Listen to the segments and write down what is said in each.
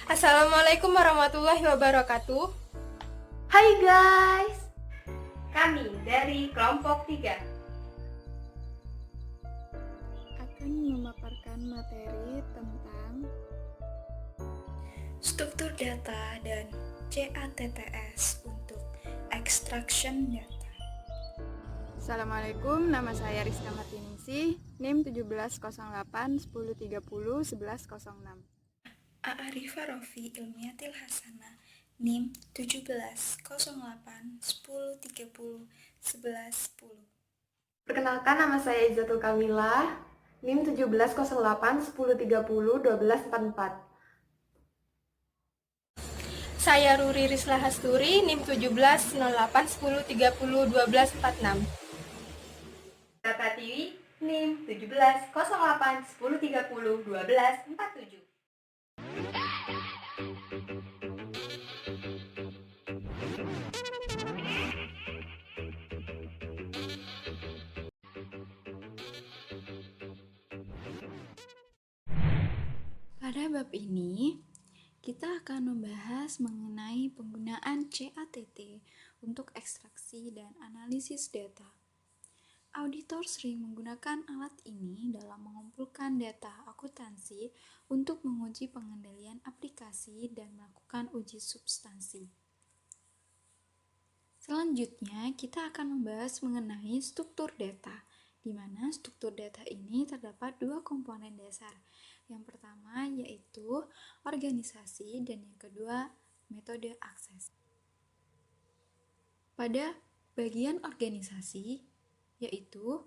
Assalamualaikum warahmatullahi wabarakatuh. Hai guys, Kami dari kelompok 3 akan memaparkan materi tentang struktur data dan CATTS untuk extraction data. Assalamualaikum, nama saya Rizka Martiningsih, NIM 170810301106. A'arifah Rofi Ilmiatil Hasanah, NIM 170810301110. perkenalkan nama saya Izzatul Kamila, NIM 170810301244. Saya Ruri Risla Hasturi, NIM 170810301246. Data TV, NIM 170810301247. Pada bab ini, kita akan membahas mengenai penggunaan CATT untuk ekstraksi dan analisis data. Auditor sering menggunakan alat ini dalam mengumpulkan data akuntansi untuk menguji pengendalian aplikasi dan melakukan uji substansi. Selanjutnya, kita akan membahas mengenai struktur data, di mana struktur data ini terdapat dua komponen dasar. Yang pertama yaitu organisasi dan yang kedua metode akses. Pada bagian organisasi, yaitu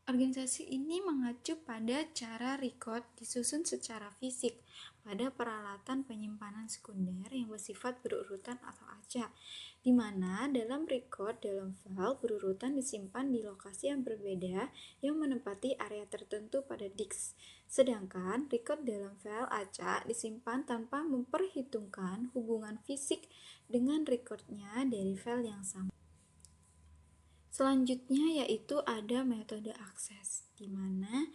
organisasi ini mengacu pada cara record disusun secara fisik pada peralatan penyimpanan sekunder yang bersifat berurutan atau acak, di mana dalam record dalam file berurutan disimpan di lokasi yang berbeda yang menempati area tertentu pada disk. Sedangkan record dalam file acak disimpan tanpa memperhitungkan hubungan fisik dengan recordnya dari file yang sama. Selanjutnya yaitu ada metode akses, di mana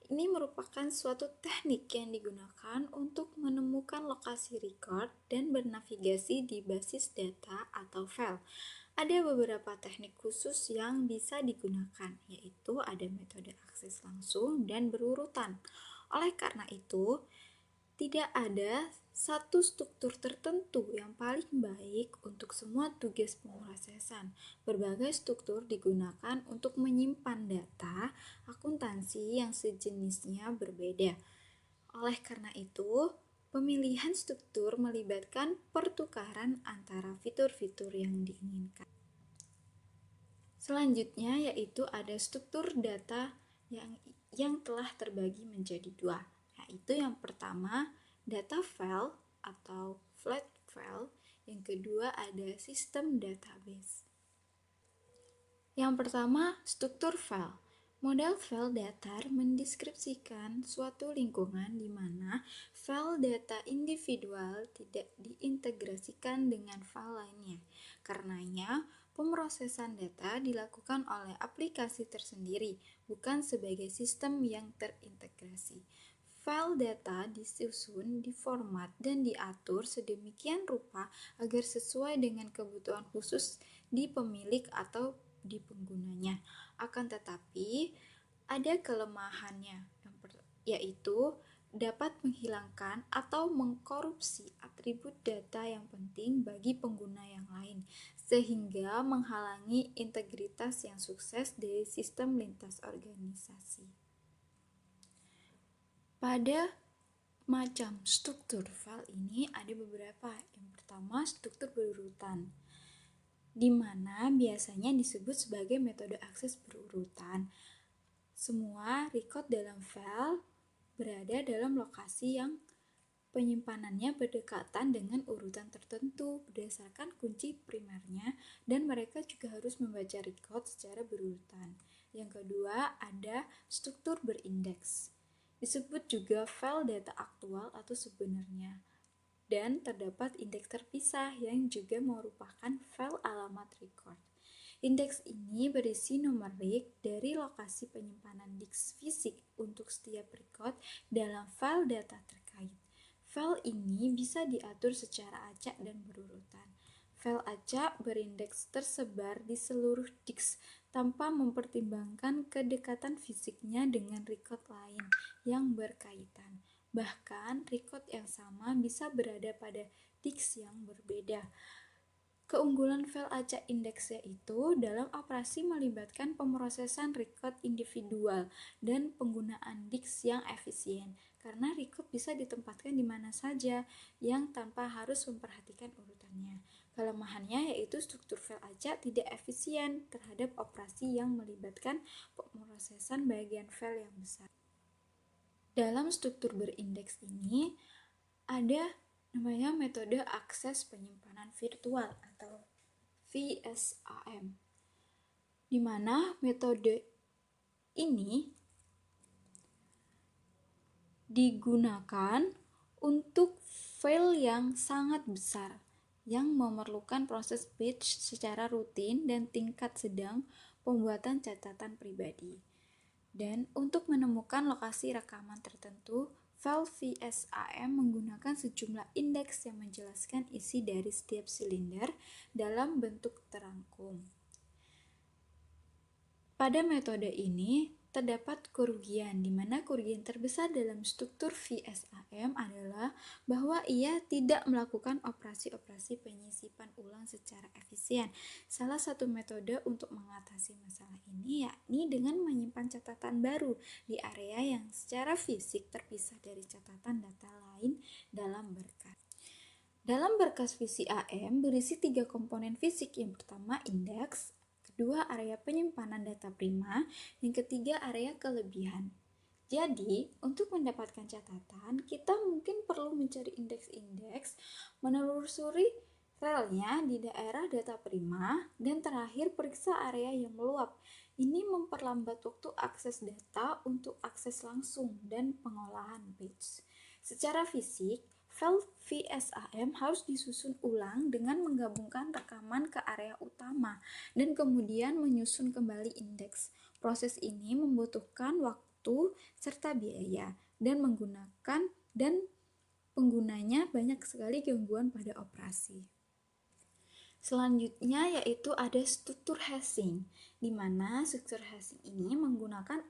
ini merupakan suatu teknik yang digunakan untuk menemukan lokasi record dan bernavigasi di basis data atau file. Ada beberapa teknik khusus yang bisa digunakan, yaitu ada metode akses langsung dan berurutan. Oleh karena itu, tidak ada satu struktur tertentu yang paling baik untuk semua tugas pemrosesan. Berbagai struktur digunakan untuk menyimpan data akuntansi yang sejenisnya berbeda. Oleh karena itu, pemilihan struktur melibatkan pertukaran antara fitur-fitur yang diinginkan. Selanjutnya yaitu ada struktur data yang telah terbagi menjadi dua. Yaitu yang pertama data file atau flat file, yang kedua ada sistem database. Yang pertama, struktur file. Model file datar mendeskripsikan suatu lingkungan di mana file data individual tidak diintegrasikan dengan file lainnya. Karenanya, pemrosesan data dilakukan oleh aplikasi tersendiri, bukan sebagai sistem yang terintegrasi. File data disusun, diformat, dan diatur sedemikian rupa agar sesuai dengan kebutuhan khusus di pemilik atau di penggunanya. Akan tetapi, ada kelemahannya, yaitu dapat menghilangkan atau mengkorupsi atribut data yang penting bagi pengguna yang lain, sehingga menghalangi integritas yang sukses dari sistem lintas organisasi. Pada macam struktur file ini ada beberapa. Yang pertama, struktur berurutan, di mana biasanya disebut sebagai metode akses berurutan. Semua record dalam file berada dalam lokasi yang penyimpanannya berdekatan dengan urutan tertentu berdasarkan kunci primernya, dan mereka juga harus membaca record secara berurutan. Yang kedua, ada struktur berindeks. Disebut juga file data aktual atau sebenarnya, dan terdapat indeks terpisah yang juga merupakan file alamat record. Indeks ini berisi numerik dari lokasi penyimpanan disk fisik untuk setiap record dalam file data terkait. File ini bisa diatur secara acak dan berurutan. File acak berindeks tersebar di seluruh disk tanpa mempertimbangkan kedekatan fisiknya dengan record lain yang berkaitan. Bahkan, record yang sama bisa berada pada disk yang berbeda. Keunggulan file acak indeks yaitu dalam operasi melibatkan pemrosesan record individual dan penggunaan disk yang efisien, karena record bisa ditempatkan di mana saja yang tanpa harus memperhatikan urutannya. Kelemahannya yaitu struktur file acak tidak efisien terhadap operasi yang melibatkan pemrosesan bagian file yang besar. Dalam struktur berindeks ini ada namanya metode akses penyimpanan virtual atau VSAM, di mana metode ini digunakan untuk file yang sangat besar yang memerlukan proses batch secara rutin dan tingkat sedang pembuatan catatan pribadi. Dan untuk menemukan lokasi rekaman tertentu, file VSAM menggunakan sejumlah indeks yang menjelaskan isi dari setiap silinder dalam bentuk terangkum. Pada metode ini, terdapat kerugian, di mana kerugian terbesar dalam struktur VSAM adalah bahwa ia tidak melakukan operasi-operasi penyisipan ulang secara efisien. Salah satu metode untuk mengatasi masalah ini yakni dengan menyimpan catatan baru di area yang secara fisik terpisah dari catatan data lain dalam berkas. Dalam berkas VSAM berisi 3 komponen fisik. Yang pertama indeks, kedua area penyimpanan data prima, yang ketiga area kelebihan. Jadi, untuk mendapatkan catatan, kita mungkin perlu mencari indeks-indeks, menelusuri relnya di daerah data prima, dan terakhir periksa area yang meluap. Ini memperlambat waktu akses data untuk akses langsung dan pengolahan batch. Secara fisik, file VSAM harus disusun ulang dengan menggabungkan rekaman ke area utama dan kemudian menyusun kembali indeks. Proses ini membutuhkan waktu serta biaya dan penggunanya banyak sekali gangguan pada operasi. Selanjutnya yaitu ada struktur hashing, di mana struktur hashing ini menggunakan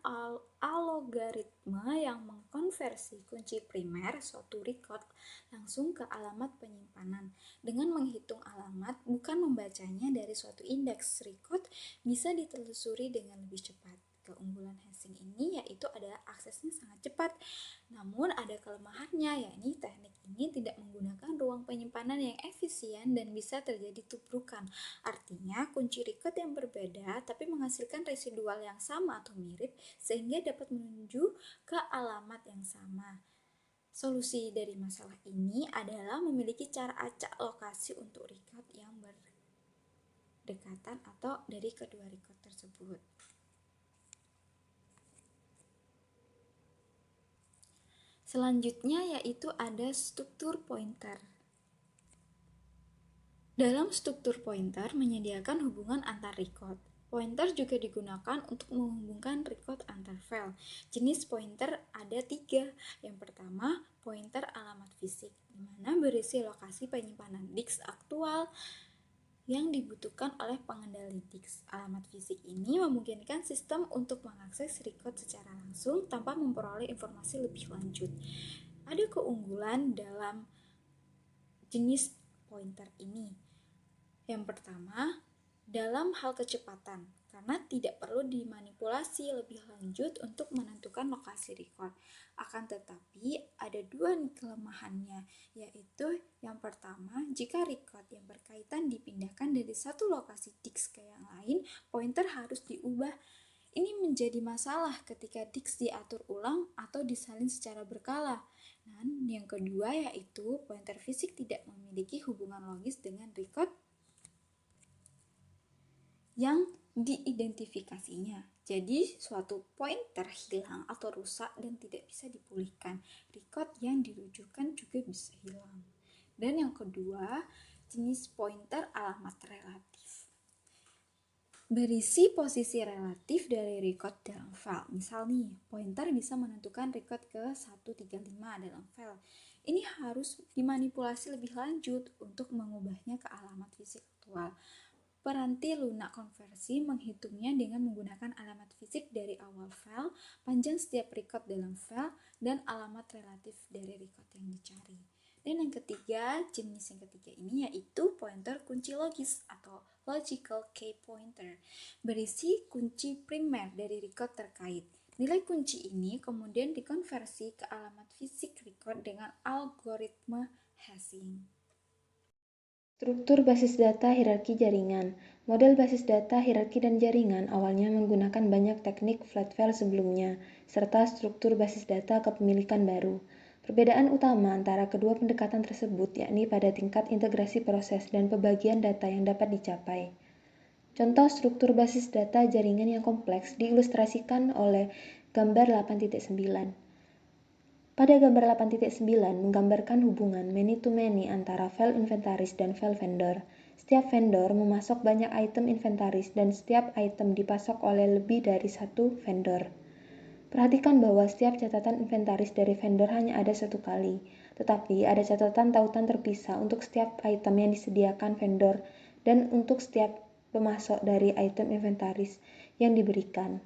algoritma yang mengkonversi kunci primer suatu record langsung ke alamat penyimpanan. Dengan menghitung alamat, bukan membacanya dari suatu indeks, record bisa ditelusuri dengan lebih cepat. Keunggulan hashing ini yaitu adalah aksesnya sangat cepat, namun ada kelemahannya, yakni teknik ini tidak menggunakan ruang penyimpanan yang efisien dan bisa terjadi tubrukan. Artinya, kunci record yang berbeda tapi menghasilkan residual yang sama atau mirip sehingga dapat menuju ke alamat yang sama. Solusi dari masalah ini adalah memiliki cara acak lokasi untuk record yang berdekatan atau dari kedua record tersebut. Selanjutnya yaitu ada struktur pointer. Dalam struktur pointer menyediakan hubungan antar record. Pointer juga digunakan untuk menghubungkan record antar file. Jenis pointer ada 3. Yang pertama, pointer alamat fisik, di mana berisi lokasi penyimpanan disk aktual yang dibutuhkan oleh pengendali disk. Alamat fisik ini memungkinkan sistem untuk mengakses record secara langsung tanpa memperoleh informasi lebih lanjut. Ada keunggulan dalam jenis pointer ini. Yang pertama, dalam hal kecepatan, karena tidak perlu dimanipulasi lebih lanjut untuk menentukan lokasi record. Akan tetapi, ada 2 kelemahannya, yaitu yang pertama, jika record yang berkaitan dipindahkan dari satu lokasi disk ke yang lain, pointer harus diubah. Ini menjadi masalah ketika disk diatur ulang atau disalin secara berkala. Dan yang kedua yaitu pointer fisik tidak memiliki hubungan logis dengan record yang diidentifikasinya. Jadi suatu pointer hilang atau rusak dan tidak bisa dipulihkan. Record yang dirujukan juga bisa hilang. Dan yang kedua, jenis pointer alamat relatif. berisi posisi relatif dari record dalam file. Misal nih, pointer bisa menentukan record ke 135 dalam file. Ini harus dimanipulasi lebih lanjut untuk mengubahnya ke alamat fisik aktual. Peranti lunak konversi menghitungnya dengan menggunakan alamat fisik dari awal file, panjang setiap record dalam file, dan alamat relatif dari record yang dicari. Dan yang ketiga, jenis yang ketiga ini yaitu pointer kunci logis atau logical key pointer, berisi kunci primer dari record terkait. Nilai kunci ini kemudian dikonversi ke alamat fisik record dengan algoritma hashing. Struktur basis data hierarki jaringan. Model basis data hierarki dan jaringan awalnya menggunakan banyak teknik flat file sebelumnya, serta struktur basis data kepemilikan baru. Perbedaan utama antara kedua pendekatan tersebut yakni pada tingkat integrasi proses dan pembagian data yang dapat dicapai. Contoh struktur basis data jaringan yang kompleks diilustrasikan oleh gambar 8.9. Pada gambar 8.9 menggambarkan hubungan many-to-many antara file inventaris dan file vendor. Setiap vendor memasok banyak item inventaris dan setiap item dipasok oleh lebih dari satu vendor. Perhatikan bahwa setiap catatan inventaris dari vendor hanya ada satu kali, tetapi ada catatan tautan terpisah untuk setiap item yang disediakan vendor dan untuk setiap pemasok dari item inventaris yang diberikan.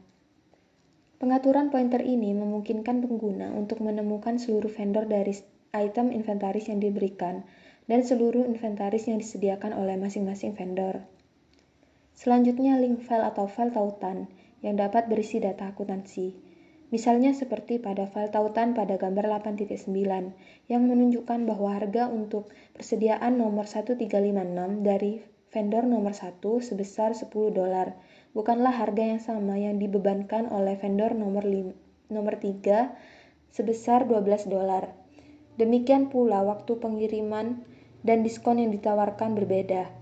Pengaturan pointer ini memungkinkan pengguna untuk menemukan seluruh vendor dari item inventaris yang diberikan dan seluruh inventaris yang disediakan oleh masing-masing vendor. Selanjutnya, link file atau file tautan yang dapat berisi data akuntansi. Misalnya seperti pada file tautan pada gambar 8.9 yang menunjukkan bahwa harga untuk persediaan nomor 1356 dari vendor nomor 1 sebesar $10 bukanlah harga yang sama yang dibebankan oleh vendor nomor 3 sebesar $12. Demikian pula waktu pengiriman dan diskon yang ditawarkan berbeda.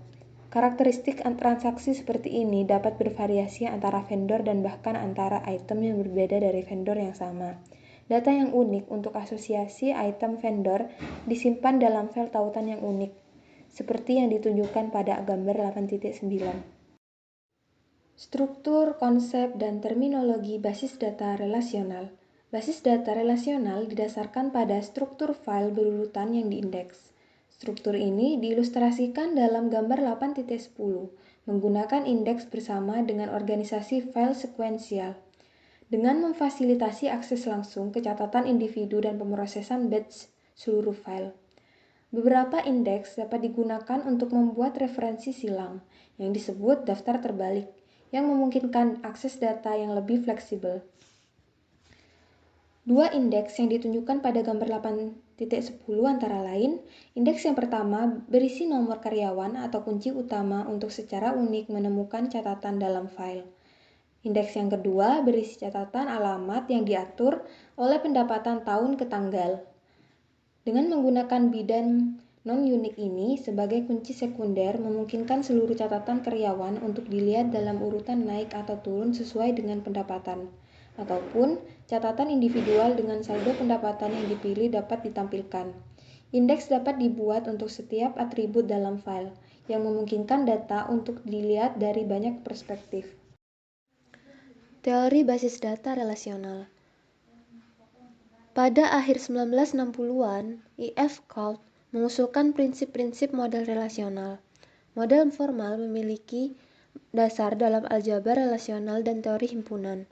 Karakteristik transaksi seperti ini dapat bervariasi antara vendor dan bahkan antara item yang berbeda dari vendor yang sama. Data yang unik untuk asosiasi item vendor disimpan dalam file tautan yang unik, seperti yang ditunjukkan pada gambar 8.9. Struktur, konsep, dan terminologi basis data relasional. Basis data relasional didasarkan pada struktur file berurutan yang diindeks. Struktur ini diilustrasikan dalam gambar 8.10 menggunakan indeks bersama dengan organisasi file sekuensial. Dengan memfasilitasi akses langsung ke catatan individu dan pemrosesan batch seluruh file. Beberapa indeks dapat digunakan untuk membuat referensi silang yang disebut daftar terbalik, yang memungkinkan akses data yang lebih fleksibel. Dua indeks yang ditunjukkan pada gambar 8.10 antara lain, indeks yang pertama berisi nomor karyawan atau kunci utama untuk secara unik menemukan catatan dalam file. Indeks yang kedua berisi catatan alamat yang diatur oleh pendapatan tahun ke tanggal. Dengan menggunakan bidan non-unik ini sebagai kunci sekunder memungkinkan seluruh catatan karyawan untuk dilihat dalam urutan naik atau turun sesuai dengan pendapatan, ataupun catatan individual dengan saldo pendapatan yang dipilih dapat ditampilkan. Indeks dapat dibuat untuk setiap atribut dalam file, yang memungkinkan data untuk dilihat dari banyak perspektif. Teori basis data relasional. Pada akhir 1960-an, E.F. Colt mengusulkan prinsip-prinsip model relasional. Model formal memiliki dasar dalam aljabar relasional dan teori himpunan,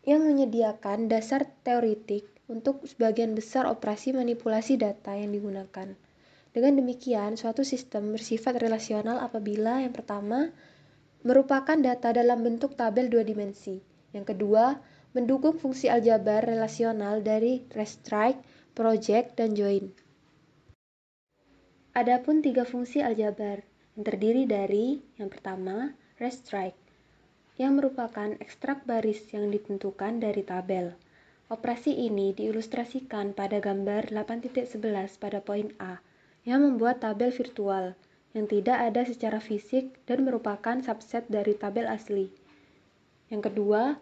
yang menyediakan dasar teoretik untuk sebagian besar operasi manipulasi data yang digunakan. Dengan demikian, suatu sistem bersifat relasional apabila yang pertama merupakan data dalam bentuk tabel dua dimensi, yang kedua mendukung fungsi aljabar relasional dari restrict, project, dan join. Adapun tiga fungsi aljabar yang terdiri dari yang pertama, restrict, yang merupakan ekstrak baris yang ditentukan dari tabel. Operasi ini diilustrasikan pada gambar 8.11 pada poin A, yang membuat tabel virtual yang tidak ada secara fisik dan merupakan subset dari tabel asli. Yang kedua,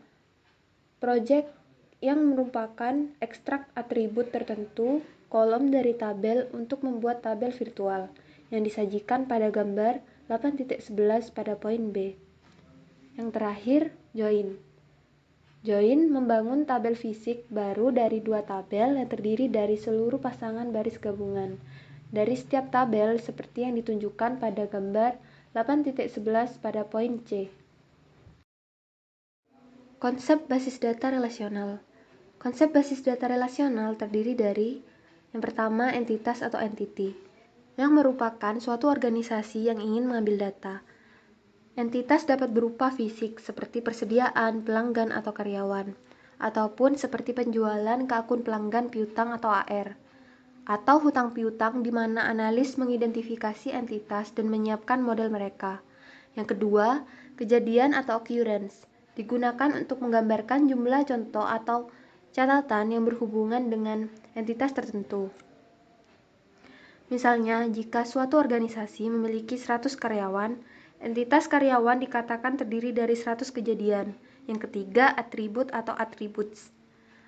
project, yang merupakan ekstrak atribut tertentu kolom dari tabel untuk membuat tabel virtual yang disajikan pada gambar 8.11 pada poin B. Yang terakhir, join. Join membangun tabel fisik baru dari dua tabel yang terdiri dari seluruh pasangan baris gabungan. Dari setiap tabel seperti yang ditunjukkan pada gambar 8.11 pada poin C. Konsep basis data relasional. Konsep basis data relasional terdiri dari yang pertama, entitas atau entity, yang merupakan suatu organisasi yang ingin mengambil data. Entitas dapat berupa fisik seperti persediaan, pelanggan, atau karyawan, ataupun seperti penjualan ke akun pelanggan piutang atau AR, atau hutang piutang di mana analis mengidentifikasi entitas dan menyiapkan model mereka. Yang kedua, kejadian atau occurrence, digunakan untuk menggambarkan jumlah contoh atau catatan yang berhubungan dengan entitas tertentu. Misalnya, jika suatu organisasi memiliki 100 karyawan, entitas karyawan dikatakan terdiri dari 100 kejadian. Yang ketiga, atribut atau attributes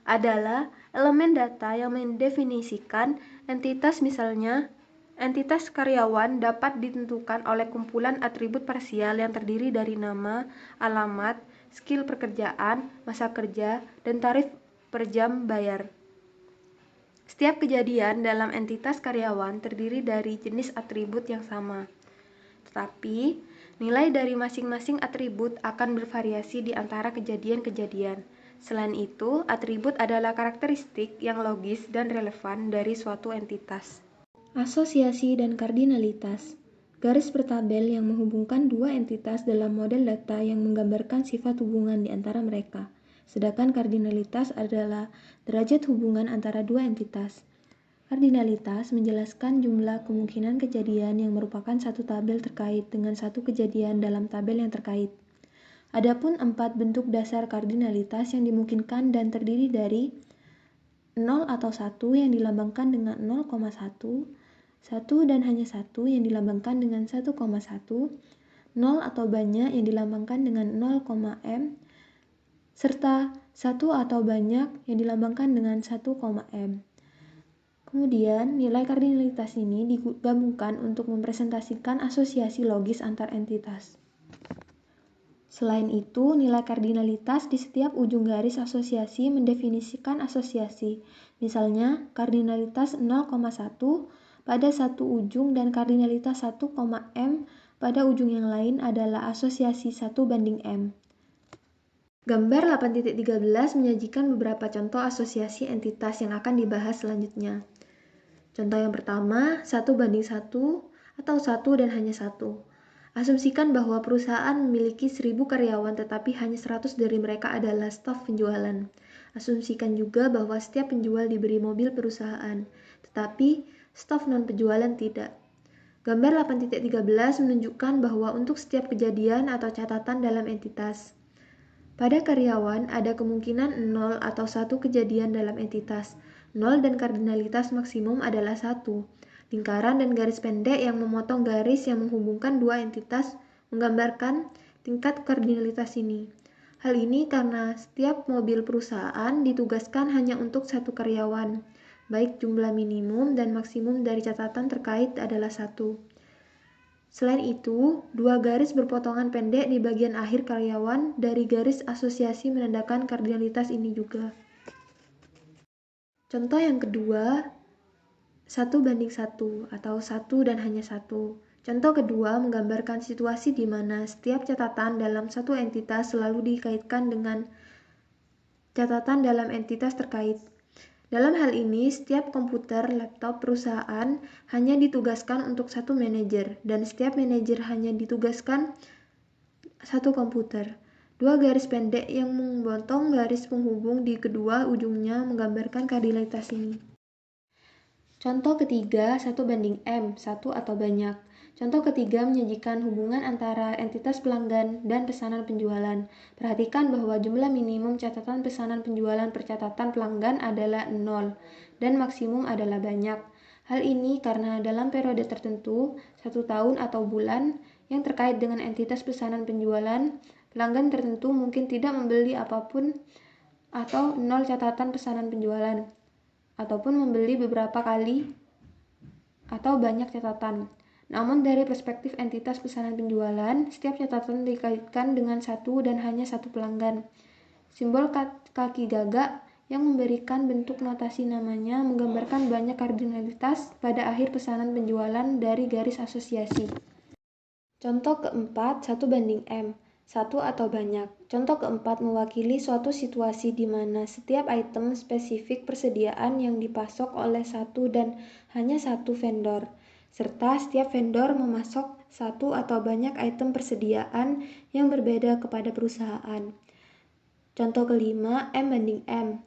adalah elemen data yang mendefinisikan entitas. Misalnya, entitas karyawan dapat ditentukan oleh kumpulan atribut parsial yang terdiri dari nama, alamat, skill pekerjaan, masa kerja, dan tarif per jam bayar. Setiap kejadian dalam entitas karyawan terdiri dari jenis atribut yang sama. Tetapi, nilai dari masing-masing atribut akan bervariasi di antara kejadian-kejadian. Selain itu, atribut adalah karakteristik yang logis dan relevan dari suatu entitas. Asosiasi dan kardinalitas. Garis bertabel yang menghubungkan dua entitas dalam model data yang menggambarkan sifat hubungan di antara mereka. Sedangkan kardinalitas adalah derajat hubungan antara dua entitas. Kardinalitas menjelaskan jumlah kemungkinan kejadian yang merupakan satu tabel terkait dengan satu kejadian dalam tabel yang terkait. Adapun 4 bentuk dasar kardinalitas yang dimungkinkan dan terdiri dari 0 atau 1 yang dilambangkan dengan 0,1, 1 dan hanya 1 yang dilambangkan dengan 1,1, 0 atau banyak yang dilambangkan dengan 0,m, serta 1 atau banyak yang dilambangkan dengan 1,m. Kemudian, nilai kardinalitas ini digabungkan untuk mempresentasikan asosiasi logis antar entitas. Selain itu, nilai kardinalitas di setiap ujung garis asosiasi mendefinisikan asosiasi. Misalnya, kardinalitas 0,1 pada satu ujung dan kardinalitas 1,m pada ujung yang lain adalah asosiasi 1:m. Gambar 8.13 menyajikan beberapa contoh asosiasi entitas yang akan dibahas selanjutnya. Contoh yang pertama, 1:1 atau 1 dan hanya 1. Asumsikan bahwa perusahaan memiliki 1000 karyawan tetapi hanya 100 dari mereka adalah staf penjualan. Asumsikan juga bahwa setiap penjual diberi mobil perusahaan, tetapi staf non-penjualan tidak. Gambar 8.13 menunjukkan bahwa untuk setiap kejadian atau catatan dalam entitas, pada karyawan ada kemungkinan 0 atau 1 kejadian dalam entitas. 0 dan kardinalitas maksimum adalah 1. Lingkaran dan garis pendek yang memotong garis yang menghubungkan dua entitas menggambarkan tingkat kardinalitas ini. Hal ini karena setiap mobil perusahaan ditugaskan hanya untuk satu karyawan, baik jumlah minimum dan maksimum dari catatan terkait adalah 1. Selain itu, dua garis berpotongan pendek di bagian akhir karyawan dari garis asosiasi menandakan kardinalitas ini juga. Contoh yang kedua, 1:1 atau 1 dan hanya 1. Contoh kedua menggambarkan situasi di mana setiap catatan dalam satu entitas selalu dikaitkan dengan catatan dalam entitas terkait. Dalam hal ini, setiap komputer laptop perusahaan hanya ditugaskan untuk satu manajer, dan setiap manajer hanya ditugaskan satu komputer. Dua garis pendek yang memotong garis penghubung di kedua ujungnya menggambarkan kardinalitas ini. Contoh ketiga, 1:m, 1 atau banyak. Contoh ketiga menyajikan hubungan antara entitas pelanggan dan pesanan penjualan. Perhatikan bahwa jumlah minimum catatan pesanan penjualan per catatan pelanggan adalah 0 dan maksimum adalah banyak. Hal ini karena dalam periode tertentu, 1 tahun atau bulan, yang terkait dengan entitas pesanan penjualan, pelanggan tertentu mungkin tidak membeli apapun atau 0 catatan pesanan penjualan, ataupun membeli beberapa kali atau banyak catatan. Namun dari perspektif entitas pesanan penjualan, setiap catatan dikaitkan dengan satu dan hanya satu pelanggan. Simbol kaki gagak yang memberikan bentuk notasi namanya menggambarkan banyak kardinalitas pada akhir pesanan penjualan dari garis asosiasi. Contoh keempat, 1:M, satu atau banyak. Contoh keempat mewakili suatu situasi di mana setiap item spesifik persediaan yang dipasok oleh satu dan hanya satu vendor, serta setiap vendor memasok satu atau banyak item persediaan yang berbeda kepada perusahaan. Contoh kelima, M/M,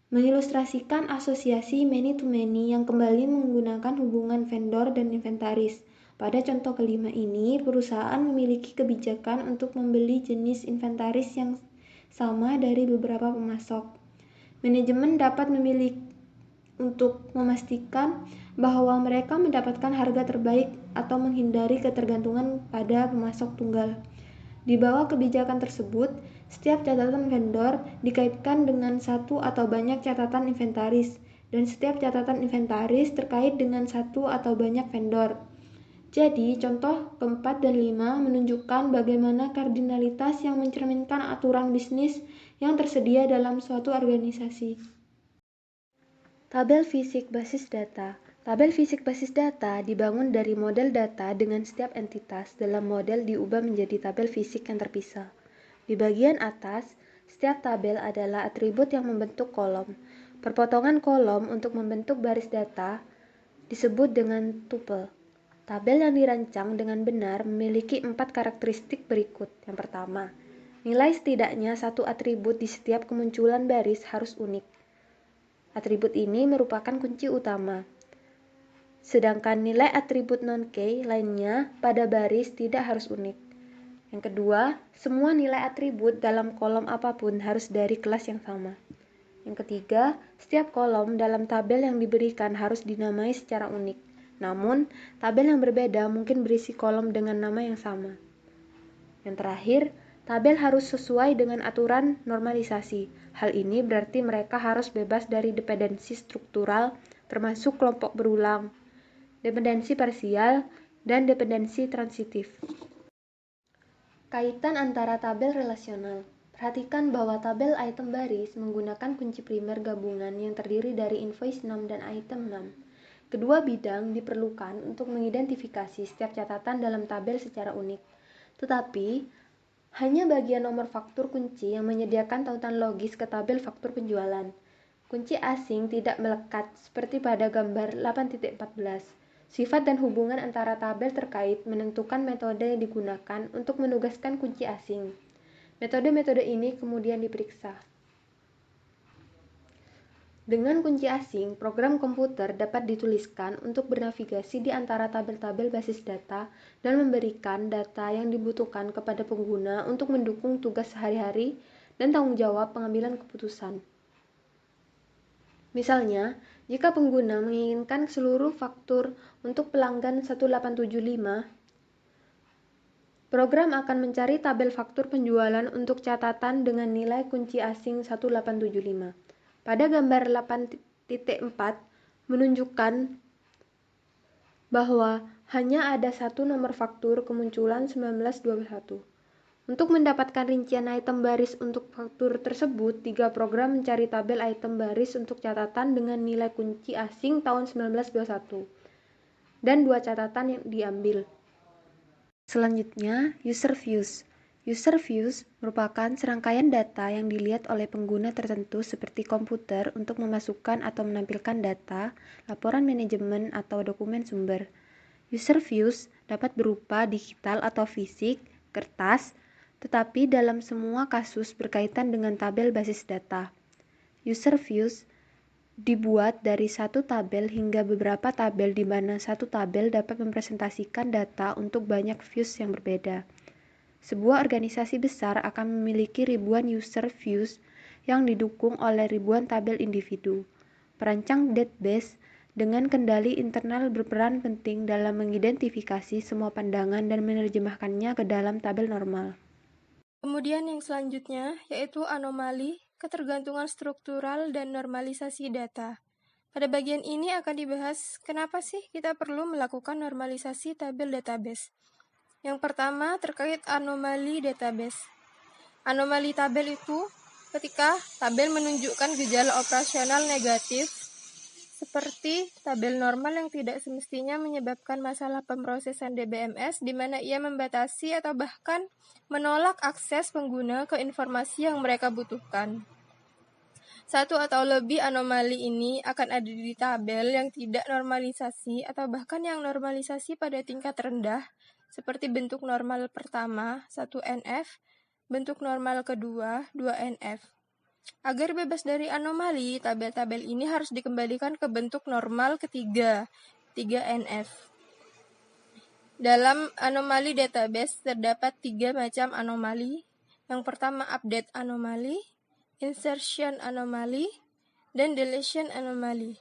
mengilustrasikan asosiasi many-to-many yang kembali menggunakan hubungan vendor dan inventaris. Pada contoh kelima ini, perusahaan memiliki kebijakan untuk membeli jenis inventaris yang sama dari beberapa pemasok. Manajemen dapat memilih untuk memastikan bahwa mereka mendapatkan harga terbaik atau menghindari ketergantungan pada pemasok tunggal. Di bawah kebijakan tersebut, setiap catatan vendor dikaitkan dengan satu atau banyak catatan inventaris, dan setiap catatan inventaris terkait dengan satu atau banyak vendor. Jadi, contoh keempat dan 5 menunjukkan bagaimana kardinalitas yang mencerminkan aturan bisnis yang tersedia dalam suatu organisasi. Tabel fisik basis data. Tabel fisik basis data dibangun dari model data dengan setiap entitas dalam model diubah menjadi tabel fisik yang terpisah. Di bagian atas, setiap tabel adalah atribut yang membentuk kolom. Perpotongan kolom untuk membentuk baris data disebut dengan tuple. Tabel yang dirancang dengan benar memiliki 4 karakteristik berikut. Yang pertama, nilai setidaknya satu atribut di setiap kemunculan baris harus unik. Atribut ini merupakan kunci utama. Sedangkan nilai atribut non-key lainnya pada baris tidak harus unik. Yang kedua, semua nilai atribut dalam kolom apapun harus dari kelas yang sama. Yang ketiga, setiap kolom dalam tabel yang diberikan harus dinamai secara unik. Namun, tabel yang berbeda mungkin berisi kolom dengan nama yang sama. Yang terakhir, tabel harus sesuai dengan aturan normalisasi. Hal ini berarti mereka harus bebas dari dependensi struktural, termasuk kelompok berulang, dependensi parsial, dan dependensi transitif. Kaitan antara tabel relasional. Perhatikan bahwa tabel item baris menggunakan kunci primer gabungan yang terdiri dari invoice 6 dan item 6. Kedua bidang diperlukan untuk mengidentifikasi setiap catatan dalam tabel secara unik. Tetapi, hanya bagian nomor faktur kunci yang menyediakan tautan logis ke tabel faktur penjualan. Kunci asing tidak melekat seperti pada gambar 8.14. Sifat dan hubungan antara tabel terkait menentukan metode yang digunakan untuk menugaskan kunci asing. Metode-metode ini kemudian diperiksa. Dengan kunci asing, program komputer dapat dituliskan untuk bernavigasi di antara tabel-tabel basis data dan memberikan data yang dibutuhkan kepada pengguna untuk mendukung tugas sehari-hari dan tanggung jawab pengambilan keputusan. Misalnya, jika pengguna menginginkan seluruh faktur untuk pelanggan 1875, program akan mencari tabel faktur penjualan untuk catatan dengan nilai kunci asing 1875. Pada gambar 8.4 menunjukkan bahwa hanya ada satu nomor faktur kemunculan 1921. Untuk mendapatkan rincian item baris untuk faktur tersebut, 3 program mencari tabel item baris untuk catatan dengan nilai kunci asing tahun 1921 dan 2 catatan yang diambil. Selanjutnya, user views. User views merupakan serangkaian data yang dilihat oleh pengguna tertentu seperti komputer untuk memasukkan atau menampilkan data, laporan manajemen, atau dokumen sumber. User views dapat berupa digital atau fisik, kertas, tetapi dalam semua kasus berkaitan dengan tabel basis data. User views dibuat dari satu tabel hingga beberapa tabel di mana satu tabel dapat mempresentasikan data untuk banyak views yang berbeda. Sebuah organisasi besar akan memiliki ribuan user views yang didukung oleh ribuan tabel individu. Perancang database dengan kendali internal berperan penting dalam mengidentifikasi semua pandangan dan menerjemahkannya ke dalam tabel normal. Kemudian yang selanjutnya yaitu anomali, ketergantungan struktural, dan normalisasi data. Pada bagian ini akan dibahas kenapa sih kita perlu melakukan normalisasi tabel database. Yang pertama terkait anomali database. Anomali tabel itu ketika tabel menunjukkan gejala operasional negatif seperti tabel normal yang tidak semestinya menyebabkan masalah pemrosesan DBMS di mana ia membatasi atau bahkan menolak akses pengguna ke informasi yang mereka butuhkan. Satu atau lebih anomali ini akan ada di tabel yang tidak normalisasi atau bahkan yang normalisasi pada tingkat rendah, seperti bentuk normal pertama, 1NF, bentuk normal kedua, 2NF. Agar bebas dari anomali, tabel-tabel ini harus dikembalikan ke bentuk normal ketiga, 3NF. Dalam anomali database terdapat 3 macam anomali. Yang pertama update anomali, insertion anomaly, dan deletion anomaly.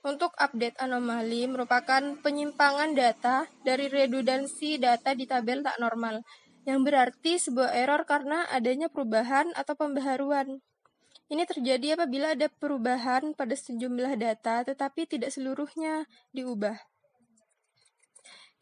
Untuk update anomali merupakan penyimpangan data dari redundansi data di tabel tak normal, yang berarti sebuah error karena adanya perubahan atau pembaharuan. Ini terjadi apabila ada perubahan pada sejumlah data tetapi tidak seluruhnya diubah.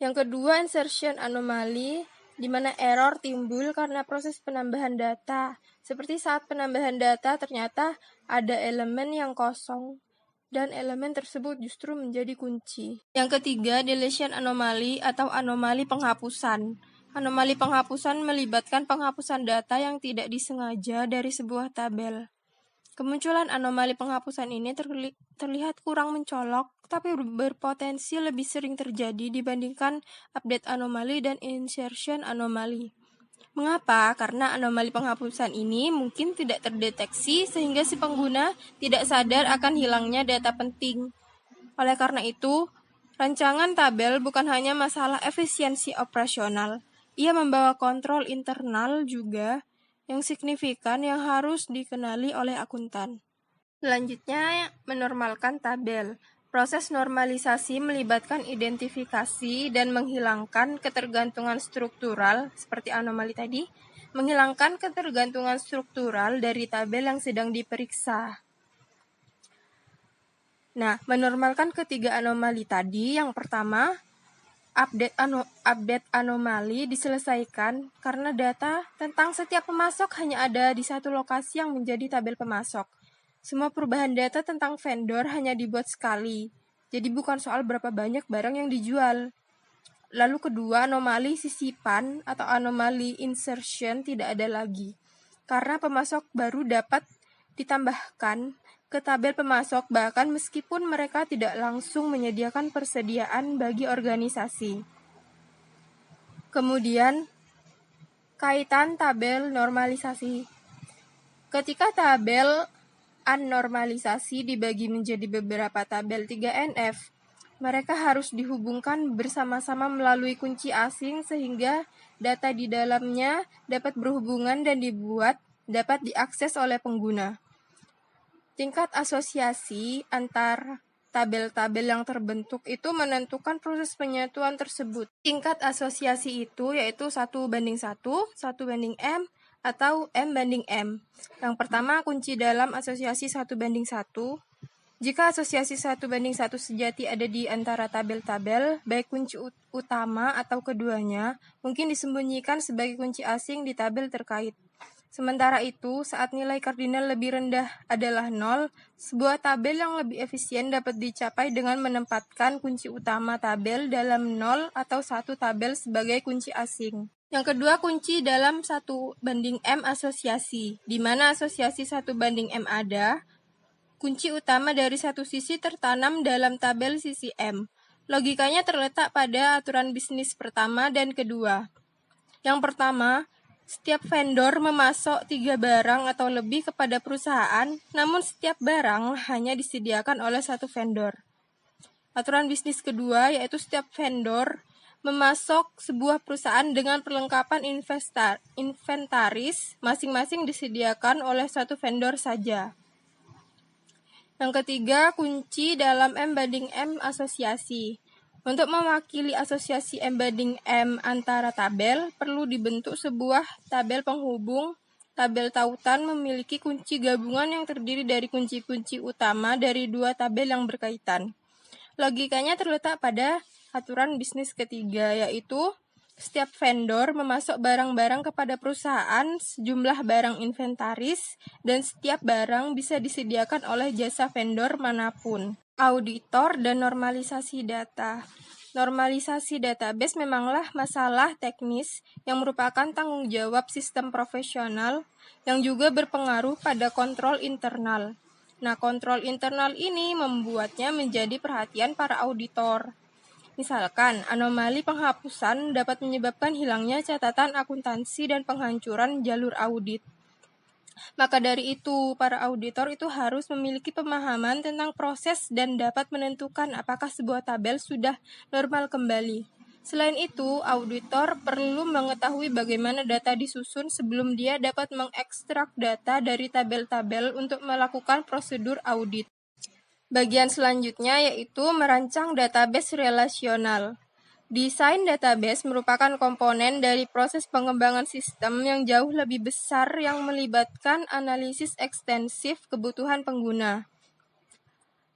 Yang kedua, insertion anomaly, di mana error timbul karena proses penambahan data. Seperti saat penambahan data ternyata ada elemen yang kosong dan elemen tersebut justru menjadi kunci. Yang ketiga, deletion anomaly atau anomali penghapusan. Anomali penghapusan melibatkan penghapusan data yang tidak disengaja dari sebuah tabel. Kemunculan anomali penghapusan ini terlihat kurang mencolok, tapi berpotensi lebih sering terjadi dibandingkan update anomali dan insertion anomali. Mengapa? Karena anomali penghapusan ini mungkin tidak terdeteksi sehingga si pengguna tidak sadar akan hilangnya data penting. Oleh karena itu, rancangan tabel bukan hanya masalah efisiensi operasional, ia membawa kontrol internal juga yang signifikan yang harus dikenali oleh akuntan. Selanjutnya, menormalkan tabel. Proses normalisasi melibatkan identifikasi dan menghilangkan ketergantungan struktural, seperti anomali tadi, menghilangkan ketergantungan struktural dari tabel yang sedang diperiksa. Nah, menormalkan ketiga anomali tadi, yang pertama, update anomali diselesaikan karena data tentang setiap pemasok hanya ada di satu lokasi yang menjadi tabel pemasok. Semua perubahan data tentang vendor hanya dibuat sekali, jadi bukan soal berapa banyak barang yang dijual. Lalu kedua, anomali sisipan atau anomali insertion tidak ada lagi, karena pemasok baru dapat ditambahkan ke tabel pemasok bahkan meskipun mereka tidak langsung menyediakan persediaan bagi organisasi. Kemudian, kaitan tabel normalisasi. Ketika tabel unnormalisasi dibagi menjadi beberapa tabel 3NF, mereka harus dihubungkan bersama-sama melalui kunci asing sehingga data di dalamnya dapat berhubungan dan dapat diakses oleh pengguna. Tingkat asosiasi antar tabel-tabel yang terbentuk itu menentukan proses penyatuan tersebut. Tingkat asosiasi itu yaitu 1:1, 1:M, atau M/M. Yang pertama, kunci dalam asosiasi 1:1. Jika asosiasi 1:1 sejati ada di antara tabel-tabel, baik kunci utama atau keduanya, mungkin disembunyikan sebagai kunci asing di tabel terkait. Sementara itu, saat nilai kardinal lebih rendah adalah 0, sebuah tabel yang lebih efisien dapat dicapai dengan menempatkan kunci utama tabel dalam 0 atau 1 tabel sebagai kunci asing. Yang kedua, kunci dalam 1:M asosiasi, di mana asosiasi 1:M ada, kunci utama dari satu sisi tertanam dalam tabel sisi M. Logikanya terletak pada aturan bisnis pertama dan kedua. Yang pertama, setiap vendor memasok 3 barang atau lebih kepada perusahaan, namun setiap barang hanya disediakan oleh satu vendor. Aturan bisnis kedua yaitu setiap vendor memasok sebuah perusahaan dengan perlengkapan inventaris masing-masing disediakan oleh satu vendor saja. Yang ketiga, kunci dalam M/M asosiasi. Untuk mewakili asosiasi M/M antara tabel, perlu dibentuk sebuah tabel penghubung tabel tautan memiliki kunci gabungan yang terdiri dari kunci-kunci utama dari dua tabel yang berkaitan. Logikanya terletak pada aturan bisnis ketiga, yaitu setiap vendor memasok barang-barang kepada perusahaan sejumlah barang inventaris dan setiap barang bisa disediakan oleh jasa vendor manapun. Auditor dan normalisasi data. Normalisasi database memanglah masalah teknis yang merupakan tanggung jawab sistem profesional yang juga berpengaruh pada kontrol internal. Nah, kontrol internal ini membuatnya menjadi perhatian para auditor. Misalkan, anomali penghapusan dapat menyebabkan hilangnya catatan akuntansi dan penghancuran jalur audit. Maka dari itu, para auditor itu harus memiliki pemahaman tentang proses dan dapat menentukan apakah sebuah tabel sudah normal kembali. Selain itu, auditor perlu mengetahui bagaimana data disusun sebelum dia dapat mengekstrak data dari tabel-tabel untuk melakukan prosedur audit. Bagian selanjutnya yaitu merancang database relasional. Desain database merupakan komponen dari proses pengembangan sistem yang jauh lebih besar yang melibatkan analisis ekstensif kebutuhan pengguna.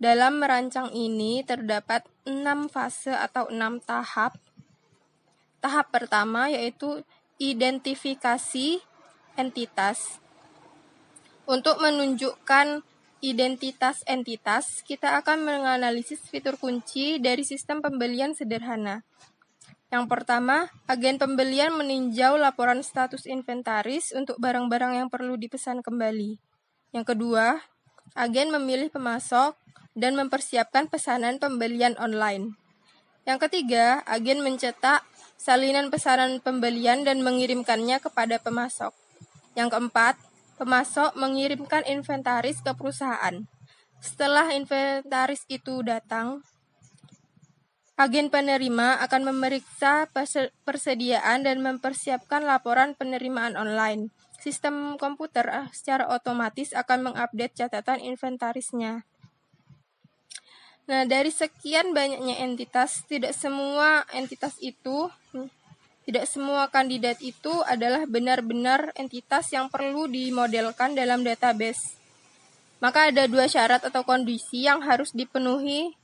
Dalam merancang ini terdapat 6 fase atau 6 tahap. Tahap pertama yaitu identifikasi entitas. Untuk menunjukkan identitas entitas, kita akan menganalisis fitur kunci dari sistem pembelian sederhana. Yang pertama, agen pembelian meninjau laporan status inventaris untuk barang-barang yang perlu dipesan kembali. Yang kedua, agen memilih pemasok dan mempersiapkan pesanan pembelian online. Yang ketiga, agen mencetak salinan pesanan pembelian dan mengirimkannya kepada pemasok. Yang keempat, pemasok mengirimkan inventaris ke perusahaan. Setelah inventaris itu datang, agen penerima akan memeriksa persediaan dan mempersiapkan laporan penerimaan online. Sistem komputer secara otomatis akan mengupdate catatan inventarisnya. Nah, dari sekian banyaknya entitas, tidak semua kandidat itu adalah benar-benar entitas yang perlu dimodelkan dalam database. Maka ada 2 syarat atau kondisi yang harus dipenuhi.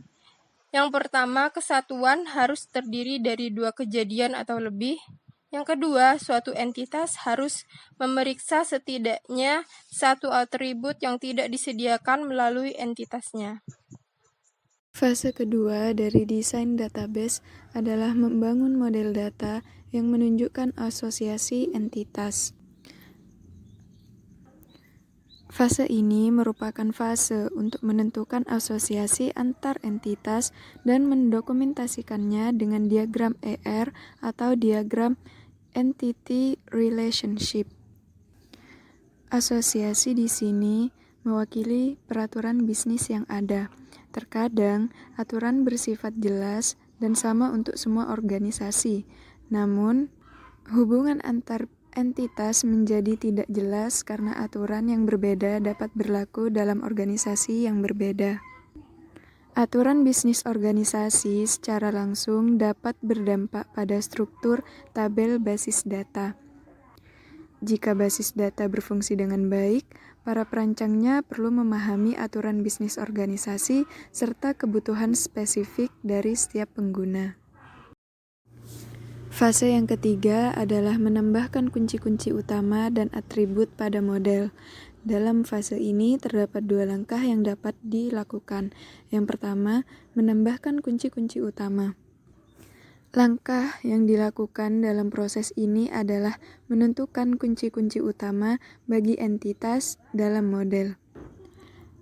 Yang pertama, kesatuan harus terdiri dari 2 kejadian atau lebih. Yang kedua, suatu entitas harus memeriksa setidaknya 1 atribut yang tidak disediakan melalui entitasnya. Fase kedua dari desain database adalah membangun model data yang menunjukkan asosiasi entitas. Fase ini merupakan fase untuk menentukan asosiasi antar entitas dan mendokumentasikannya dengan diagram ER atau diagram Entity Relationship. Asosiasi di sini mewakili peraturan bisnis yang ada. Terkadang, aturan bersifat jelas dan sama untuk semua organisasi. Namun, hubungan antar entitas menjadi tidak jelas karena aturan yang berbeda dapat berlaku dalam organisasi yang berbeda. Aturan bisnis organisasi secara langsung dapat berdampak pada struktur tabel basis data. Jika basis data berfungsi dengan baik, para perancangnya perlu memahami aturan bisnis organisasi serta kebutuhan spesifik dari setiap pengguna. Fase yang ketiga adalah menambahkan kunci-kunci utama dan atribut pada model. Dalam fase ini terdapat 2 langkah yang dapat dilakukan. Yang pertama, menambahkan kunci-kunci utama. Langkah yang dilakukan dalam proses ini adalah menentukan kunci-kunci utama bagi entitas dalam model.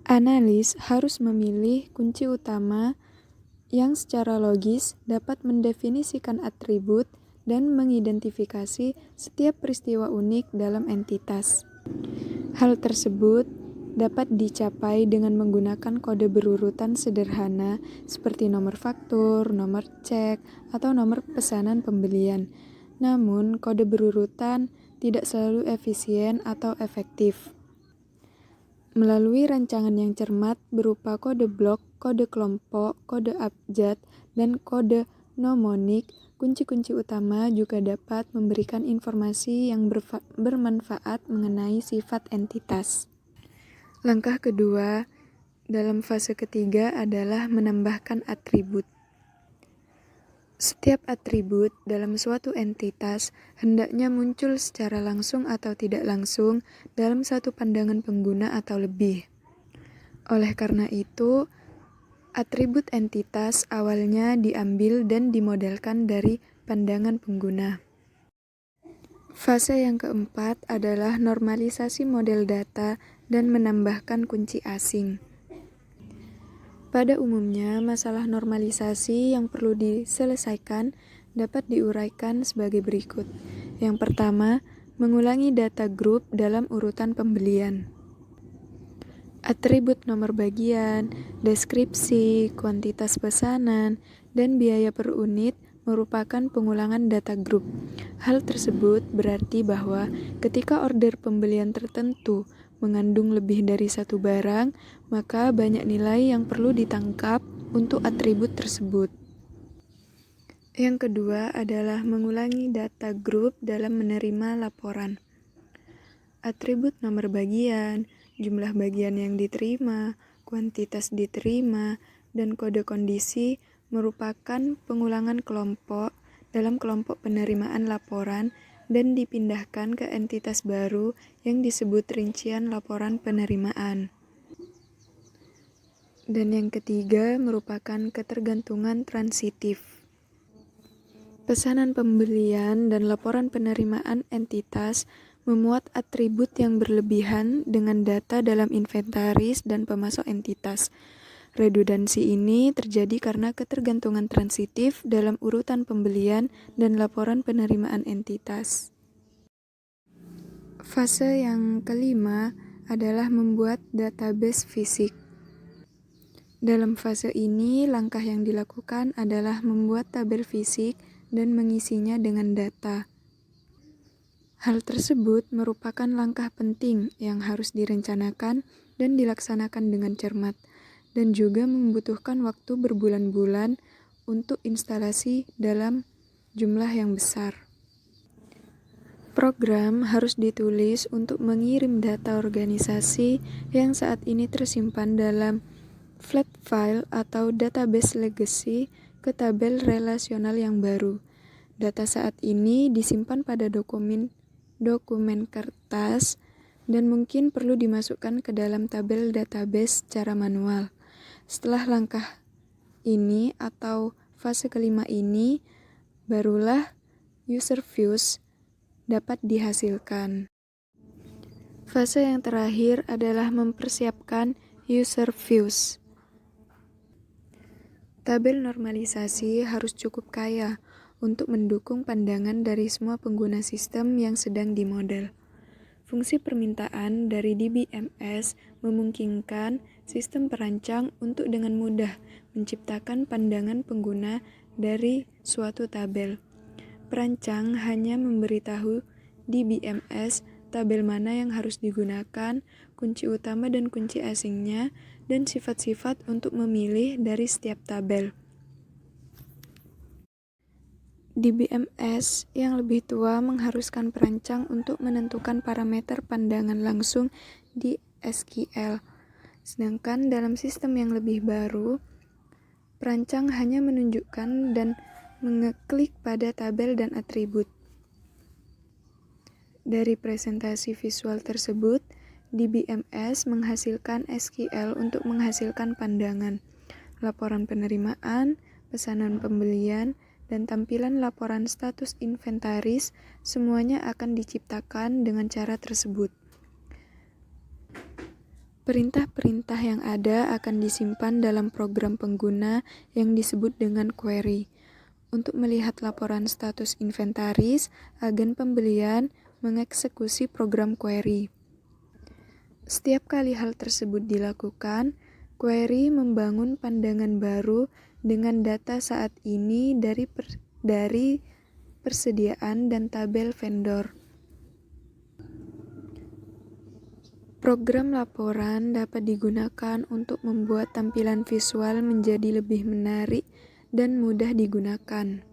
Analis harus memilih kunci utama yang secara logis dapat mendefinisikan atribut dan mengidentifikasi setiap peristiwa unik dalam entitas. Hal tersebut dapat dicapai dengan menggunakan kode berurutan sederhana seperti nomor faktur, nomor cek, atau nomor pesanan pembelian. Namun, kode berurutan tidak selalu efisien atau efektif. Melalui rancangan yang cermat berupa kode blok, kode kelompok, kode abjad, dan kode mnemonik, kunci-kunci utama juga dapat memberikan informasi yang bermanfaat mengenai sifat entitas. Langkah kedua dalam fase ketiga adalah menambahkan atribut. Setiap atribut dalam suatu entitas hendaknya muncul secara langsung atau tidak langsung dalam satu pandangan pengguna atau lebih. Oleh karena itu, atribut entitas awalnya diambil dan dimodelkan dari pandangan pengguna. Fase yang keempat adalah normalisasi model data dan menambahkan kunci asing. Pada umumnya, masalah normalisasi yang perlu diselesaikan dapat diuraikan sebagai berikut. Yang pertama, mengulangi data grup dalam urutan pembelian. Atribut nomor bagian, deskripsi, kuantitas pesanan, dan biaya per unit merupakan pengulangan data grup. Hal tersebut berarti bahwa ketika order pembelian tertentu mengandung lebih dari satu barang, maka banyak nilai yang perlu ditangkap untuk atribut tersebut. Yang kedua adalah mengulangi data grup dalam menerima laporan. Atribut nomor bagian, jumlah bagian yang diterima, kuantitas diterima, dan kode kondisi merupakan pengulangan kelompok dalam kelompok penerimaan laporan dan dipindahkan ke entitas baru yang disebut rincian laporan penerimaan. Dan yang ketiga merupakan ketergantungan transitif. Pesanan pembelian dan laporan penerimaan entitas memuat atribut yang berlebihan dengan data dalam inventaris dan pemasok entitas. Redundansi ini terjadi karena ketergantungan transitif dalam urutan pembelian dan laporan penerimaan entitas. Fase yang kelima adalah membuat database fisik. Dalam fase ini, langkah yang dilakukan adalah membuat tabel fisik dan mengisinya dengan data. Hal tersebut merupakan langkah penting yang harus direncanakan dan dilaksanakan dengan cermat, dan juga membutuhkan waktu berbulan-bulan untuk instalasi dalam jumlah yang besar. Program harus ditulis untuk mengirim data organisasi yang saat ini tersimpan dalam flat file atau database legacy ke tabel relasional yang baru. Data saat ini disimpan pada dokumen kertas dan mungkin perlu dimasukkan ke dalam tabel database secara manual. Setelah langkah ini atau fase kelima ini, barulah user views dapat dihasilkan. Fase yang terakhir adalah mempersiapkan user views. Tabel normalisasi harus cukup kaya untuk mendukung pandangan dari semua pengguna sistem yang sedang dimodel. Fungsi permintaan dari DBMS memungkinkan sistem perancang untuk dengan mudah menciptakan pandangan pengguna dari suatu tabel. Perancang hanya memberitahu DBMS tabel mana yang harus digunakan, kunci utama dan kunci asingnya, dan sifat-sifat untuk memilih dari setiap tabel. DBMS yang lebih tua mengharuskan perancang untuk menentukan parameter pandangan langsung di SQL. Sedangkan dalam sistem yang lebih baru, perancang hanya menunjukkan dan mengeklik pada tabel dan atribut. Dari presentasi visual tersebut, DBMS menghasilkan SQL untuk menghasilkan pandangan, laporan penerimaan, pesanan pembelian, dan tampilan laporan status inventaris, semuanya akan diciptakan dengan cara tersebut. Perintah-perintah yang ada akan disimpan dalam program pengguna yang disebut dengan query. Untuk melihat laporan status inventaris, agen pembelian mengeksekusi program query. Setiap kali hal tersebut dilakukan, query membangun pandangan baru dengan data saat ini dari persediaan dan tabel vendor. Program laporan dapat digunakan untuk membuat tampilan visual menjadi lebih menarik dan mudah digunakan.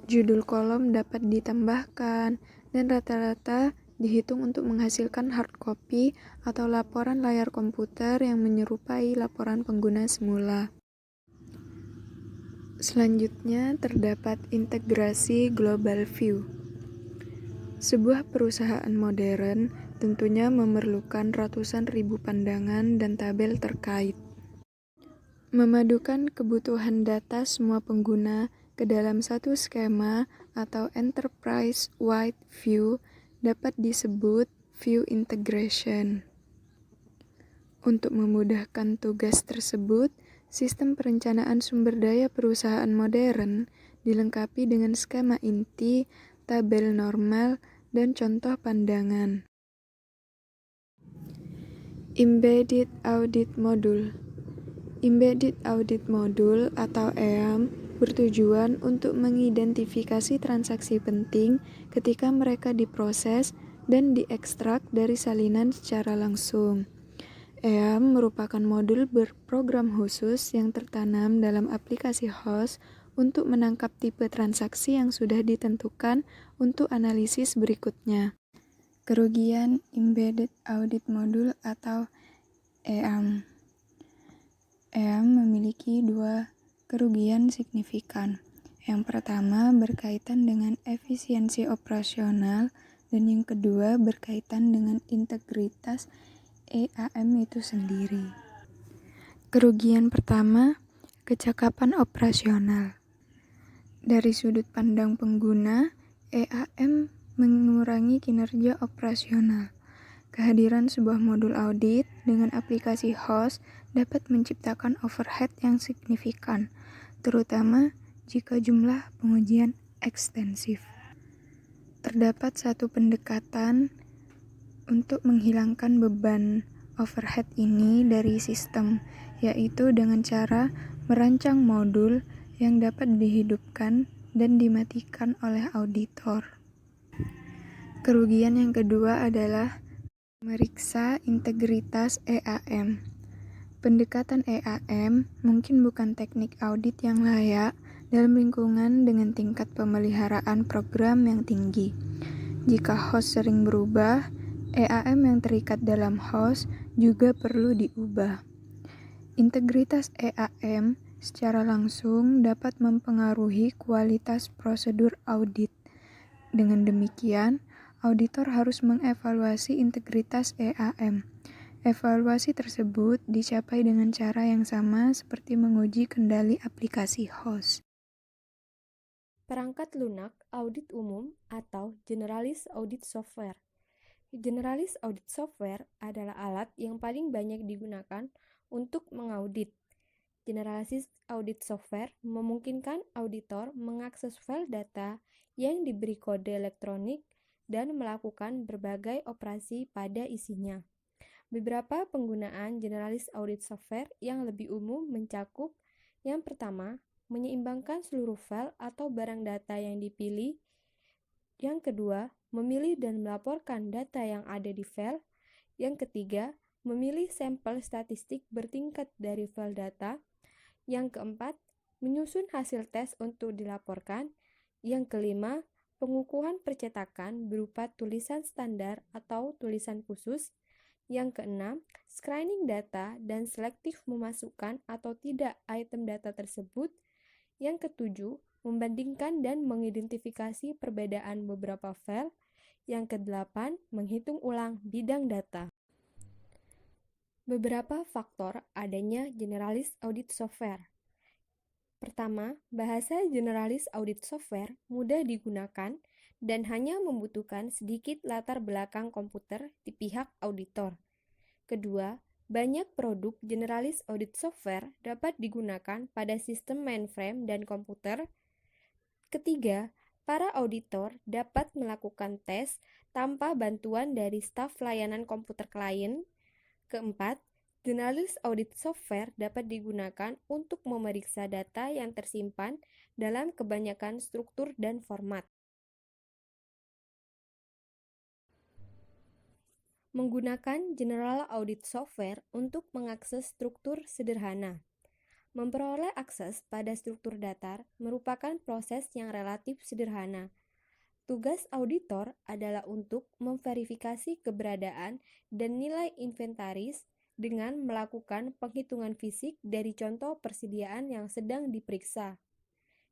Judul kolom dapat ditambahkan, dan rata-rata dihitung untuk menghasilkan hard copy atau laporan layar komputer yang menyerupai laporan pengguna semula. Selanjutnya, terdapat integrasi global view. Sebuah perusahaan modern tentunya memerlukan ratusan ribu pandangan dan tabel terkait. Memadukan kebutuhan data semua pengguna ke dalam satu skema atau enterprise-wide view dapat disebut view integration. Untuk memudahkan tugas tersebut, sistem perencanaan sumber daya perusahaan modern dilengkapi dengan skema inti, tabel normal, dan contoh pandangan. Embedded Audit Module. Embedded Audit Module atau EAM bertujuan untuk mengidentifikasi transaksi penting ketika mereka diproses dan diekstrak dari salinan secara langsung. EAM merupakan modul berprogram khusus yang tertanam dalam aplikasi host untuk menangkap tipe transaksi yang sudah ditentukan untuk analisis berikutnya. Kerugian Embedded Audit Module atau EAM. EAM memiliki dua kerugian signifikan. Yang pertama berkaitan dengan efisiensi operasional dan yang kedua berkaitan dengan integritas EAM itu sendiri. Kerugian pertama, kecakapan operasional. Dari sudut pandang pengguna, EAM mengurangi kinerja operasional. Kehadiran sebuah modul audit dengan aplikasi host dapat menciptakan overhead yang signifikan, terutama jika jumlah pengujian ekstensif. Terdapat satu pendekatan untuk menghilangkan beban overhead ini dari sistem, yaitu dengan cara merancang modul yang dapat dihidupkan dan dimatikan oleh auditor. Kerugian yang kedua adalah meriksa integritas EAM. Pendekatan EAM mungkin bukan teknik audit yang layak dalam lingkungan dengan tingkat pemeliharaan program yang tinggi. Jika host sering berubah, EAM yang terikat dalam host juga perlu diubah. Integritas EAM secara langsung dapat mempengaruhi kualitas prosedur audit. Dengan demikian, auditor harus mengevaluasi integritas EAM. Evaluasi tersebut dicapai dengan cara yang sama seperti menguji kendali aplikasi host. Perangkat lunak audit umum atau Generalist Audit Software. Generalist Audit Software adalah alat yang paling banyak digunakan untuk mengaudit. Generalist Audit Software memungkinkan auditor mengakses file data yang diberi kode elektronik dan melakukan berbagai operasi pada isinya. Beberapa penggunaan Generalist Audit Software yang lebih umum mencakup: yang pertama, menyeimbangkan seluruh file atau barang data yang dipilih. Yang kedua, memilih dan melaporkan data yang ada di file. Yang ketiga, memilih sampel statistik bertingkat dari file data. Yang keempat, menyusun hasil tes untuk dilaporkan. Yang kelima, pengukuhan percetakan berupa tulisan standar atau tulisan khusus. Yang keenam, screening data dan selektif memasukkan atau tidak item data tersebut. Yang ketujuh, membandingkan dan mengidentifikasi perbedaan beberapa file. Yang kedelapan, menghitung ulang bidang data. Beberapa faktor adanya Generalist Audit Software. Pertama, bahasa Generalist Audit Software mudah digunakan dan hanya membutuhkan sedikit latar belakang komputer di pihak auditor. Kedua, banyak produk Generalist Audit Software dapat digunakan pada sistem mainframe dan komputer. Ketiga, para auditor dapat melakukan tes tanpa bantuan dari staf layanan komputer klien. Keempat, Generalist Audit Software dapat digunakan untuk memeriksa data yang tersimpan dalam kebanyakan struktur dan format. Menggunakan General Audit Software untuk mengakses struktur sederhana. Memperoleh akses pada struktur datar merupakan proses yang relatif sederhana. Tugas auditor adalah untuk memverifikasi keberadaan dan nilai inventaris dengan melakukan penghitungan fisik dari contoh persediaan yang sedang diperiksa.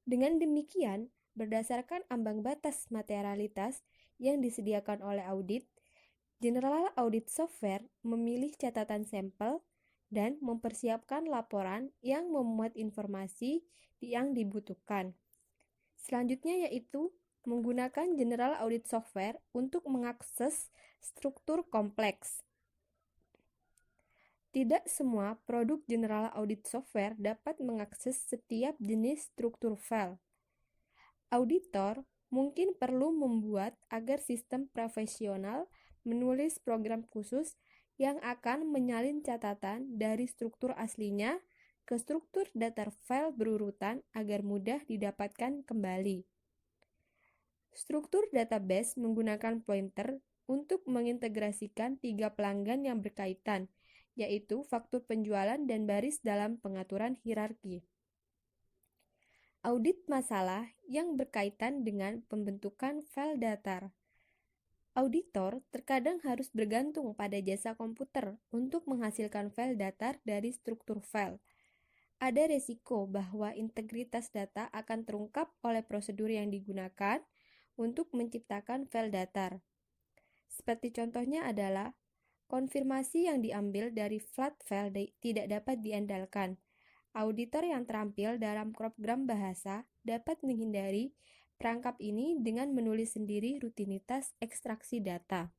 Dengan demikian, berdasarkan ambang batas materialitas yang disediakan oleh audit, General Audit Software memilih catatan sampel dan mempersiapkan laporan yang memuat informasi yang dibutuhkan. Selanjutnya yaitu menggunakan General Audit Software untuk mengakses struktur kompleks. Tidak semua produk General Audit Software dapat mengakses setiap jenis struktur file. Auditor mungkin perlu membuat agar sistem profesional menulis program khusus yang akan menyalin catatan dari struktur aslinya ke struktur datar file berurutan agar mudah didapatkan kembali. Struktur database menggunakan pointer untuk mengintegrasikan 3 pelanggan yang berkaitan, yaitu faktur penjualan dan baris dalam pengaturan hierarki. Audit masalah yang berkaitan dengan pembentukan file datar. Auditor terkadang harus bergantung pada jasa komputer untuk menghasilkan file datar dari struktur file. Ada resiko bahwa integritas data akan terungkap oleh prosedur yang digunakan untuk menciptakan file datar. Seperti contohnya adalah konfirmasi yang diambil dari flat file tidak dapat diandalkan. Auditor yang terampil dalam program bahasa dapat menghindari perangkap ini dengan menulis sendiri rutinitas ekstraksi data.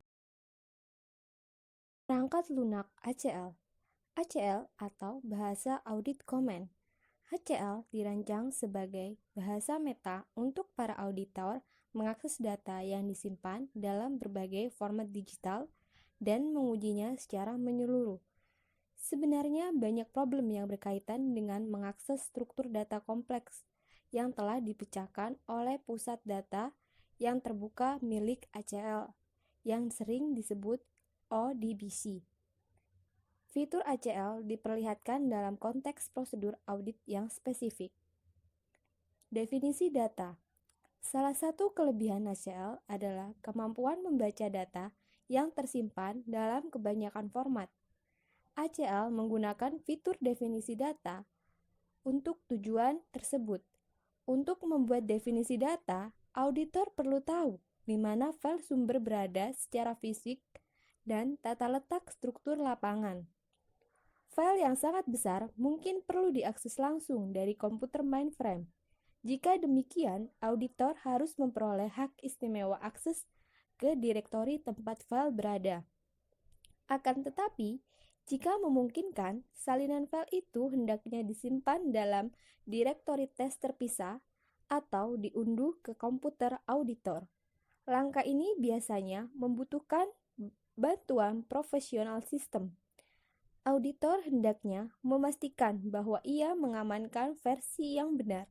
Perangkat lunak ACL. ACL atau Bahasa Audit Command. ACL dirancang sebagai bahasa meta untuk para auditor mengakses data yang disimpan dalam berbagai format digital dan mengujinya secara menyeluruh. Sebenarnya banyak problem yang berkaitan dengan mengakses struktur data kompleks yang telah dipecahkan oleh pusat data yang terbuka milik ACL, yang sering disebut ODBC. Fitur ACL diperlihatkan dalam konteks prosedur audit yang spesifik. Definisi data. Salah satu kelebihan ACL adalah kemampuan membaca data yang tersimpan dalam kebanyakan format. ACL menggunakan fitur definisi data untuk tujuan tersebut. Untuk membuat definisi data, auditor perlu tahu di mana file sumber berada secara fisik dan tata letak struktur lapangan. File yang sangat besar mungkin perlu diakses langsung dari komputer mainframe. Jika demikian, auditor harus memperoleh hak istimewa akses ke direktori tempat file berada. Akan tetapi, jika memungkinkan, salinan file itu hendaknya disimpan dalam direktori tes terpisah atau diunduh ke komputer auditor. Langkah ini biasanya membutuhkan bantuan profesional sistem. Auditor hendaknya memastikan bahwa ia mengamankan versi yang benar.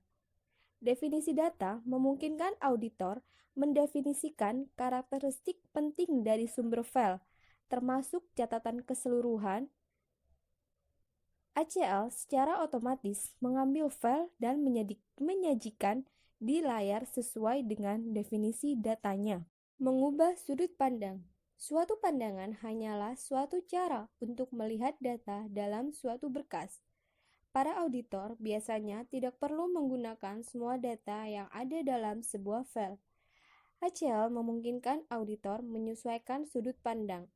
Definisi data memungkinkan auditor mendefinisikan karakteristik penting dari sumber file, termasuk catatan keseluruhan. ACL secara otomatis mengambil file dan menyajikan di layar sesuai dengan definisi datanya. Mengubah sudut pandang. Suatu pandangan hanyalah suatu cara untuk melihat data dalam suatu berkas. Para auditor biasanya tidak perlu menggunakan semua data yang ada dalam sebuah file. ACL memungkinkan auditor menyesuaikan sudut pandang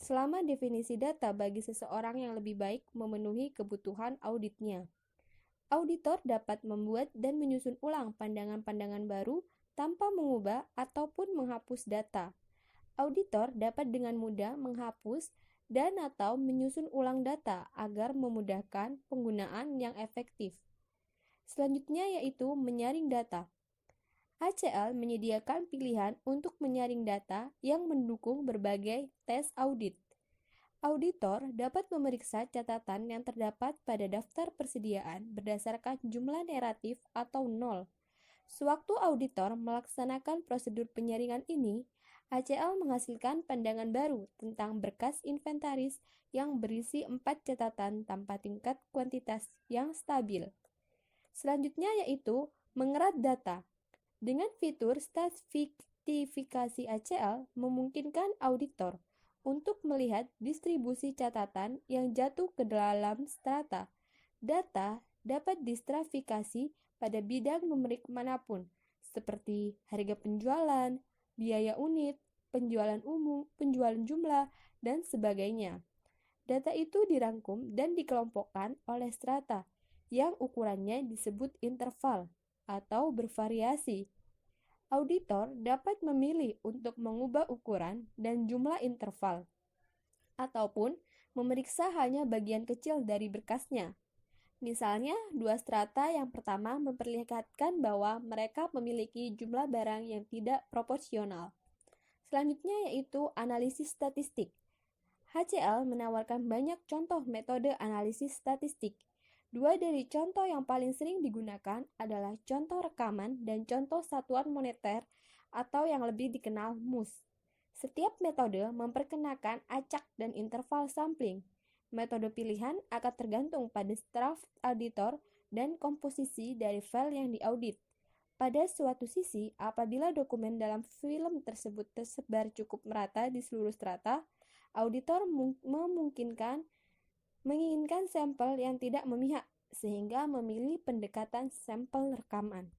selama definisi data bagi seseorang yang lebih baik memenuhi kebutuhan auditnya. Auditor dapat membuat dan menyusun ulang pandangan-pandangan baru tanpa mengubah ataupun menghapus data. Auditor dapat dengan mudah menghapus dan atau menyusun ulang data agar memudahkan penggunaan yang efektif. Selanjutnya yaitu menyaring data. ACL menyediakan pilihan untuk menyaring data yang mendukung berbagai tes audit. Auditor dapat memeriksa catatan yang terdapat pada daftar persediaan berdasarkan jumlah negatif atau nol. Sewaktu auditor melaksanakan prosedur penyaringan ini, ACL menghasilkan pandangan baru tentang berkas inventaris yang berisi 4 catatan tanpa tingkat kuantitas yang stabil. Selanjutnya yaitu mengerat data. Dengan fitur stratifikasi ACL memungkinkan auditor untuk melihat distribusi catatan yang jatuh ke dalam strata. Data dapat distratifikasi pada bidang numerik manapun, seperti harga penjualan, biaya unit, penjualan umum, penjualan jumlah, dan sebagainya. Data itu dirangkum dan dikelompokkan oleh strata, yang ukurannya disebut interval atau bervariasi. Auditor dapat memilih untuk mengubah ukuran dan jumlah interval, ataupun memeriksa hanya bagian kecil dari berkasnya. Misalnya, dua strata yang pertama memperlihatkan bahwa mereka memiliki jumlah barang yang tidak proporsional. Selanjutnya yaitu analisis statistik. HCL menawarkan banyak contoh metode analisis statistik. Dua dari contoh yang paling sering digunakan adalah contoh rekaman dan contoh satuan moneter atau yang lebih dikenal MUS. Setiap metode memperkenalkan acak dan interval sampling. Metode pilihan akan tergantung pada draft auditor dan komposisi dari file yang diaudit. Pada suatu sisi, apabila dokumen dalam film tersebut tersebar cukup merata di seluruh strata, auditor menginginkan sampel yang tidak memihak, sehingga memilih pendekatan sampel rekaman.